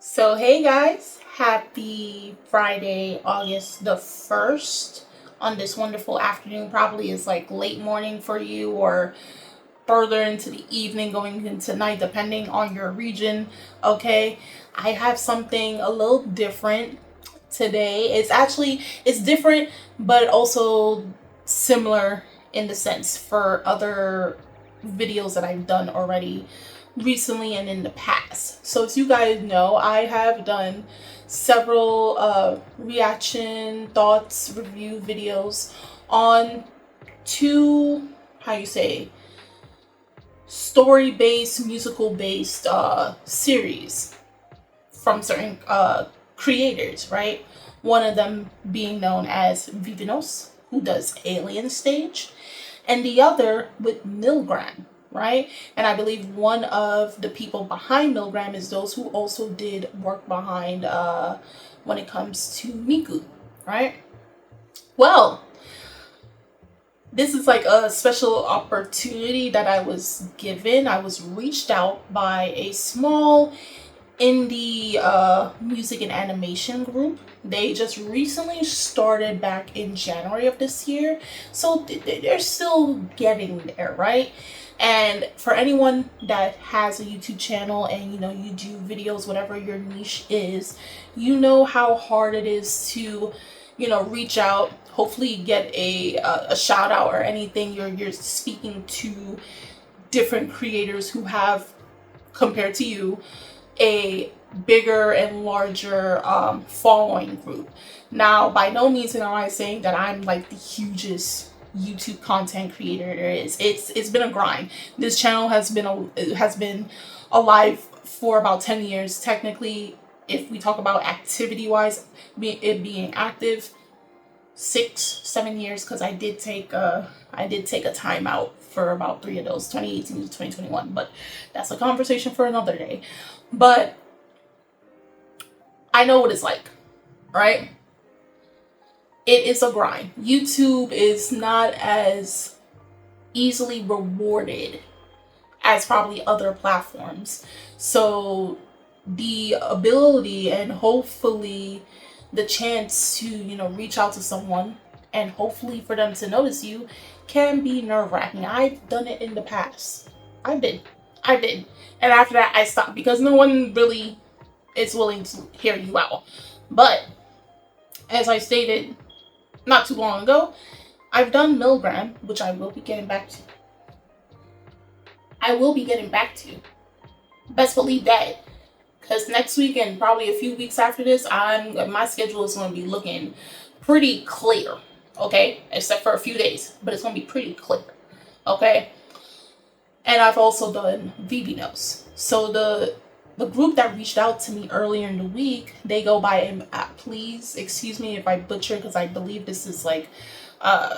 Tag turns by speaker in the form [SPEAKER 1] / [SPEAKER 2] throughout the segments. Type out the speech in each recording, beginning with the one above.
[SPEAKER 1] So, hey guys, happy Friday, August the 1st. On this wonderful afternoon, probably is like late morning for you or further into the evening, going into night, depending on your region. Okay, I have something a little different today. It's different, but also similar in the sense for other videos that I've done already recently and in the past. So as you guys know, I have done several reaction thoughts review videos on two, how you say, story based, musical based series from certain creators, right? One of them being known as Vivinos, who does Alien Stage, and the other with Milgram, right? And I believe one of the people behind Milgram is those who also did work behind when it comes to Miku, right? Well, this is like a special opportunity that I was given. I was reached out by a small indie music and animation group. They just recently started back in January of this year, so they're still getting there, right? And for anyone that has a YouTube channel and you do videos, whatever your niche is, you know how hard it is to reach out, hopefully get a shout out or anything. You're speaking to different creators who have, compared to you, a bigger and larger following group. Now, by no means am I saying that I'm like the hugest YouTube content creator there is. It's been a grind. This channel has been alive for about 10 years technically. If we talk about activity wise, it being active, 6-7 years, because I did take a time out for about 3 of those, 2018 to 2021, but that's a conversation for another day. But I know what it's like, right? It is a grind. YouTube is not as easily rewarded as probably other platforms. So the ability and hopefully the chance to, reach out to someone and hopefully for them to notice you can be nerve-wracking. I've done it in the past. I did. And after that, I stopped because no one really is willing to hear you out. But as I stated not too long ago, I've done Milgram, which I will be getting back to. Best believe that. Because next week and probably a few weeks after this, my schedule is going to be looking pretty clear. Okay? Except for a few days. But it's going to be pretty clear. Okay? And I've also done VB So the group that reached out to me earlier in the week, they go by, please excuse me if I butcher, because I believe this is like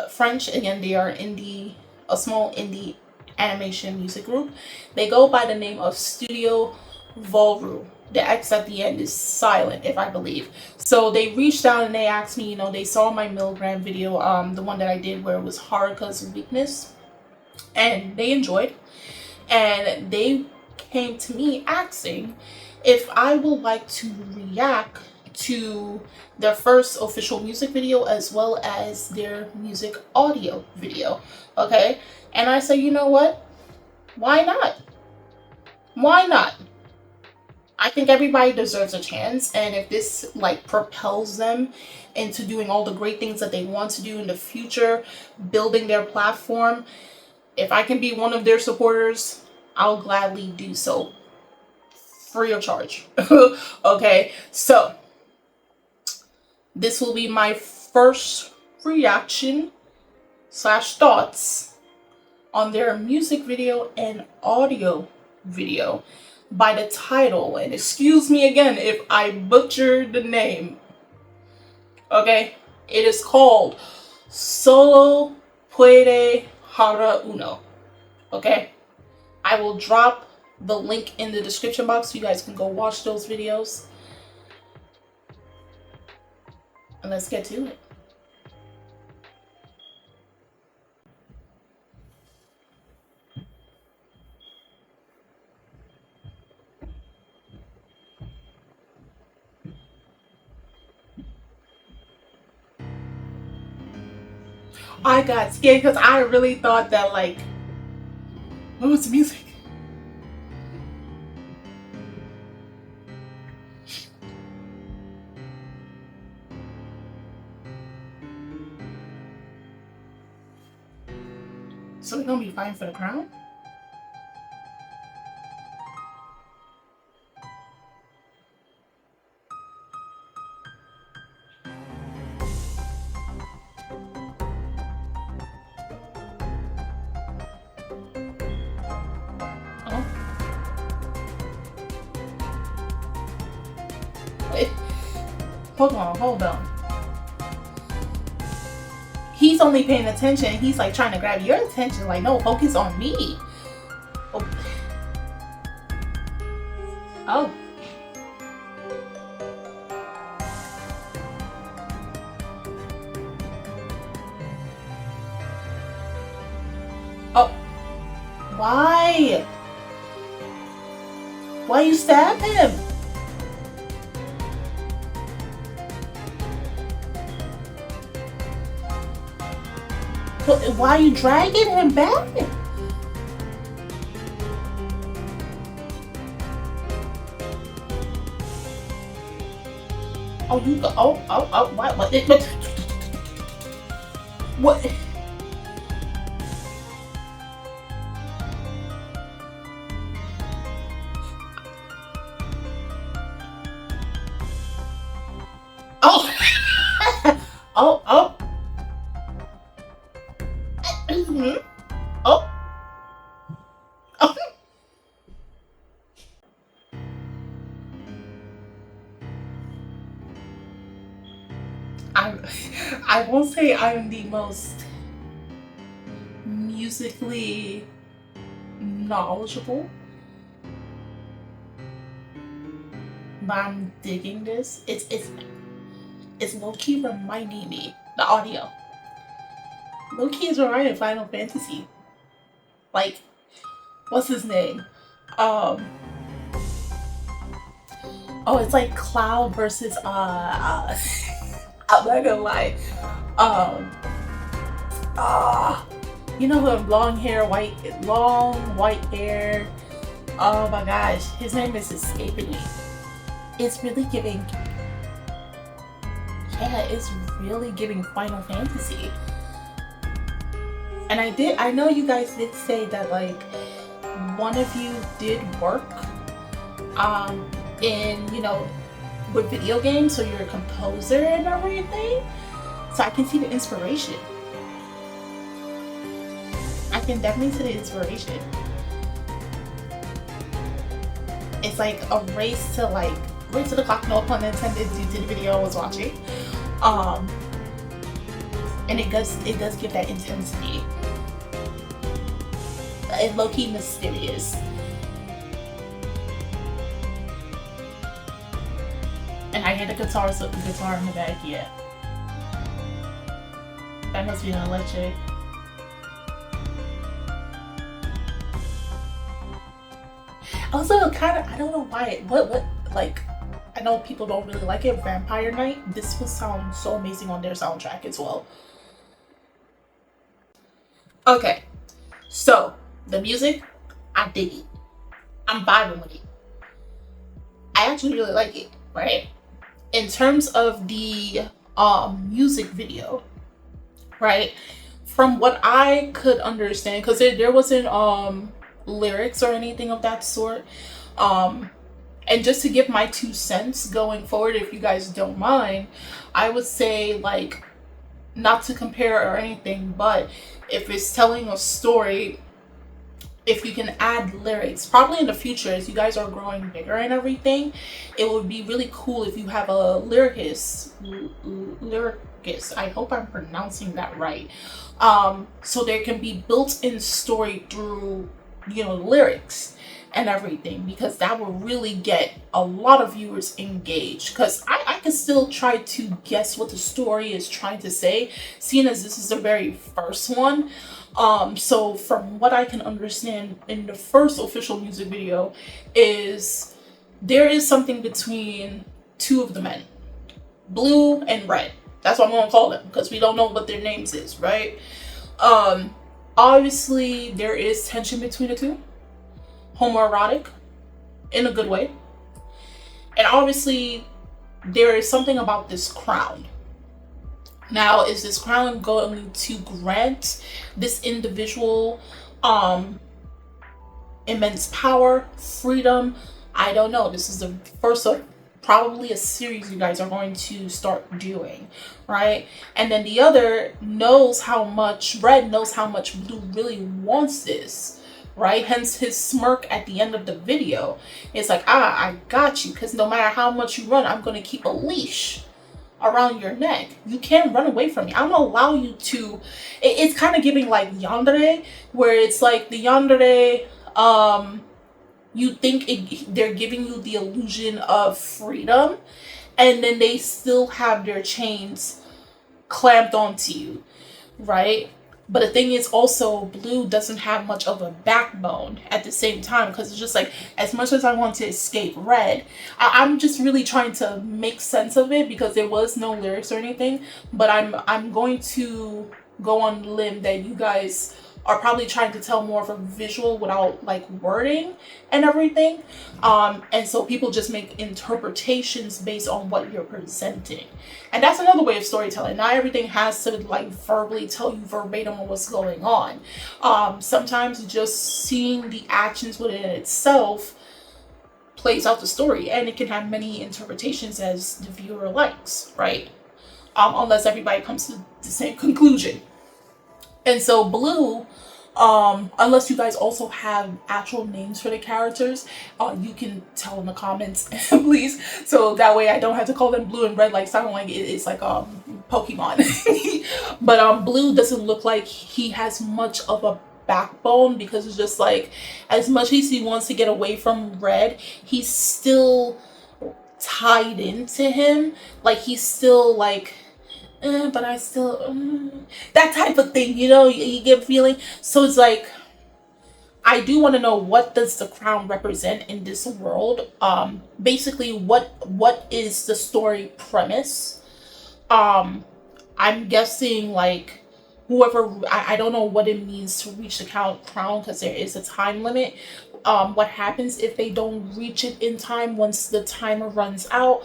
[SPEAKER 1] French. Again, they are a small indie animation music group. They go by the name of Studio Volru. The X at the end is silent, if I believe. So they reached out and they asked me, they saw my Milgram video, the one that I did where it was Haruka's weakness, and they enjoyed. And they came to me asking if I would like to react to their first official music video as well as their music audio video. Okay? And I said, you know what? Why not? Why not? I think everybody deserves a chance, and if this like propels them into doing all the great things that they want to do in the future, building their platform, if I can be one of their supporters, I'll gladly do so, free of charge. Okay, so this will be my first reaction / thoughts on their music video and audio video by the title. And excuse me again if I butchered the name. Okay, it is called Sólo Puede Haber. Okay, I will drop the link in the description box so you guys can go watch those videos. And let's get to it. I got scared because I really thought that, like, what was the music? So we're gonna be fighting for the crown? Oh. Wait. Hold on. He's only paying attention. He's like trying to grab your attention. Like, no, focus on me. Oh. Oh. Oh. Why? Why you stab him? Why are you dragging him back? Oh, you go. Oh, what? What? Oh. Oh, oh. Mm-hmm. Oh. Oh. I won't say I'm the most musically knowledgeable, but I'm digging this. It's low-key reminding me the audio. Low-key is reminding Final Fantasy. Like, what's his name? Oh, it's like Cloud versus I'm not gonna lie. You know who? Long white hair. Oh my gosh, his name is escaping me. It's really giving. Yeah, it's really giving Final Fantasy. And I know you guys did say that, like, one of you did work in, you know, with video games, so you're a composer and everything. So I can see the inspiration. I can definitely see the inspiration. It's like a race to the clock, no pun intended, due to the video I was watching. And it does give that intensity. It's low-key mysterious. And I hear the guitar in the back, yeah. That must be an electric. Also, kind of, I don't know why. What like, I know people don't really like it. Vampire Night. This will sound so amazing on their soundtrack as well. Okay, so the music, I dig it. I'm vibing with it. I actually really like it, right? In terms of the music video, right? From what I could understand, because there wasn't lyrics or anything of that sort. And just to give my 2 cents going forward, if you guys don't mind, I would say, like, not to compare or anything, but if it's telling a story, if you can add lyrics, probably in the future as you guys are growing bigger and everything, it would be really cool if you have a lyricist, I hope I'm pronouncing that right, so there can be built-in story through, you know, lyrics and everything, because that will really get a lot of viewers engaged, because I can still try to guess what the story is trying to say, seeing as this is the very first one. So from what I can understand in the first official music video is there is something between 2 of the men, blue and red. That's what I'm gonna call them, because we don't know what their names is, right? Obviously there is tension between the two, homoerotic in a good way, and obviously there is something about this crown. Now, is this crown going to grant this individual immense power, freedom? I don't know. This is the first of probably a series you guys are going to start doing, right? And then the other knows how much, Red knows how much Blue really wants this, right? Hence his smirk at the end of the video. It's like, I got you, because no matter how much you run, I'm going to keep a leash around your neck. You can't run away from me. I'm gonna allow you to. It's kind of giving like yandere, where it's like the yandere, you think they're giving you the illusion of freedom, and then they still have their chains clamped onto you, right? But the thing is also, Blue doesn't have much of a backbone at the same time, because it's just like, as much as I want to escape Red, I'm just really trying to make sense of it, because there was no lyrics or anything. But I'm going to go on the limb that you guys are probably trying to tell more of a visual without like wording and everything. And so people just make interpretations based on what you're presenting. And that's another way of storytelling. Not everything has to like verbally tell you verbatim what's going on. Sometimes just seeing the actions within itself plays out the story, and it can have many interpretations as the viewer likes, right? Unless everybody comes to the same conclusion. And so Blue, unless you guys also have actual names for the characters, you can tell in the comments, please. So that way I don't have to call them Blue and Red, like sounding like it's like Pokemon. But Blue doesn't look like he has much of a backbone, because it's just like, as much as he wants to get away from Red, he's still tied into him. Like he's still like, but I still, that type of thing, you know, you get a feeling. So it's like, I do want to know, what does the crown represent in this world? Basically, what is the story premise? I'm guessing like whoever, I don't know what it means to reach the crown, because there is a time limit. What happens if they don't reach it in time once the timer runs out?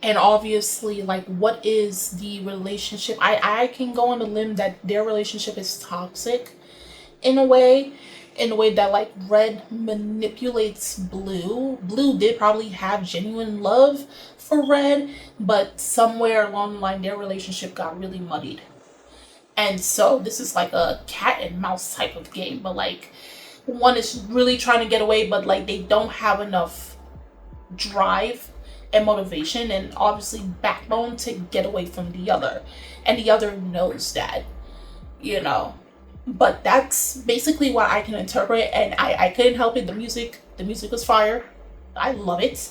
[SPEAKER 1] And obviously, like, what is the relationship? I can go on a limb that their relationship is toxic in a way that like Red manipulates Blue. Blue did probably have genuine love for Red, but somewhere along the line their relationship got really muddied. And so this is like a cat and mouse type of game, but like one is really trying to get away, but like they don't have enough drive and motivation and obviously backbone to get away from the other, and the other knows that, you know. But that's basically what I can interpret, and I couldn't help it. The music was fire. I love it.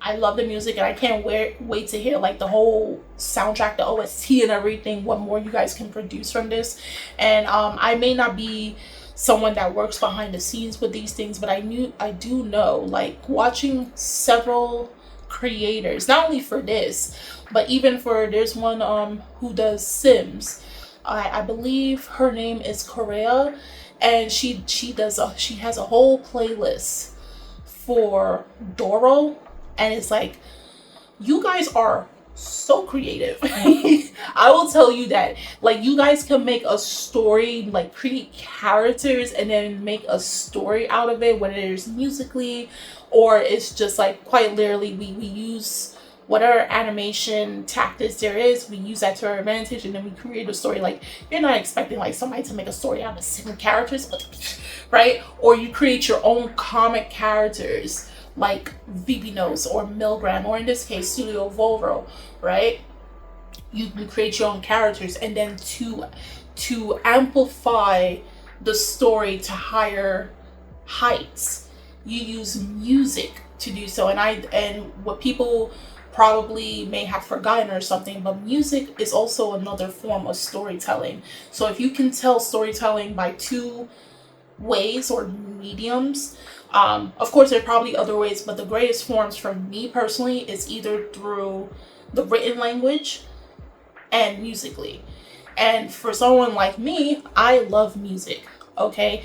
[SPEAKER 1] I love the music, and I can't wait to hear like the whole soundtrack, the OST and everything, what more you guys can produce from this. And I may not be someone that works behind the scenes with these things, but I do know, like, watching several creators, not only for this, but even for, there's one who does Sims. I believe her name is Korea, and she has a whole playlist for Doro, and it's like, you guys are so creative. I will tell you that, like, you guys can make a story, like create characters and then make a story out of it, whether it's musically or it's just like quite literally we use whatever animation tactics there is, we use that to our advantage, and then we create a story. Like, you're not expecting like somebody to make a story out of 7 characters, right? Or you create your own comic characters like VB Nose or Milgram, or in this case Studio Volvo, right? You can create your own characters, and then to amplify the story to higher heights, you use music to do so. And what people probably may have forgotten or something, but music is also another form of storytelling. So if you can tell storytelling by 2 ways or mediums, of course there are probably other ways, but the greatest forms for me personally is either through the written language and musically. And for someone like me, I love music, okay?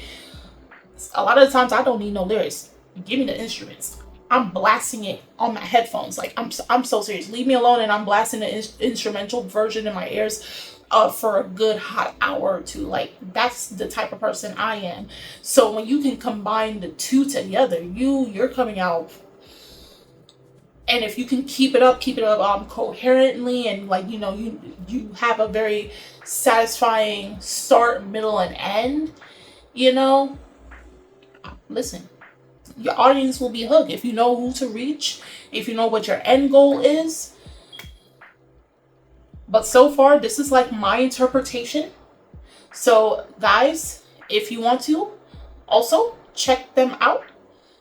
[SPEAKER 1] A lot of the times I don't need no lyrics. Give me the instruments. I'm blasting it on my headphones. Like, I'm so serious. Leave me alone, and I'm blasting the instrumental version in my ears for a good hot hour or two. Like, that's the type of person I am. So when you can combine the two together, you're coming out. And if you can keep it up coherently, and like, you know, you have a very satisfying start, middle, and end, you know, listen, your audience will be hooked. If you know who to reach, if you know what your end goal is. But so far, this is like my interpretation. So guys, if you want to, also check them out.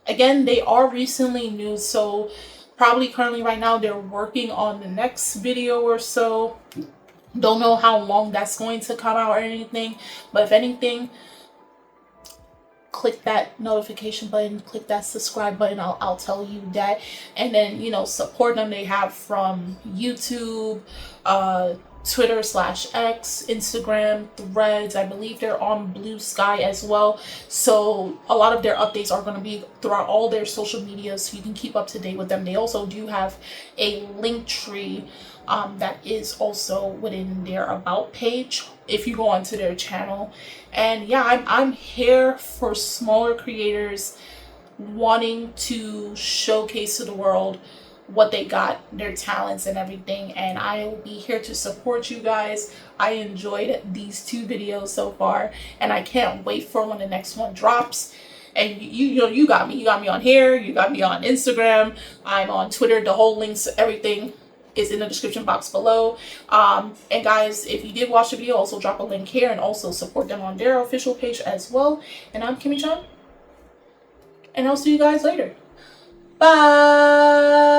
[SPEAKER 1] Again, they are recently new, so probably currently right now they're working on the next video or so. Don't know how long that's going to come out or anything, but if anything, click that notification button, click that subscribe button. I'll tell you that. And then, you know, support them. They have from YouTube, Twitter /X, Instagram, Threads. I believe they're on Blue Sky as well. So a lot of their updates are going to be throughout all their social media, so you can keep up to date with them. They also do have a link tree that is also within their about page if you go onto their channel. And yeah, I'm here for smaller creators wanting to showcase to the world what they got, their talents and everything, and I will be here to support you guys. I enjoyed these 2 videos so far, and I can't wait for when the next one drops. And you got me on here, you got me on Instagram, I'm on Twitter. The whole links, everything is in the description box below. And guys, if you did watch the video, also drop a link here and also support them on their official page as well. And I'm Kimmy Chan, and I'll see you guys later. Bye.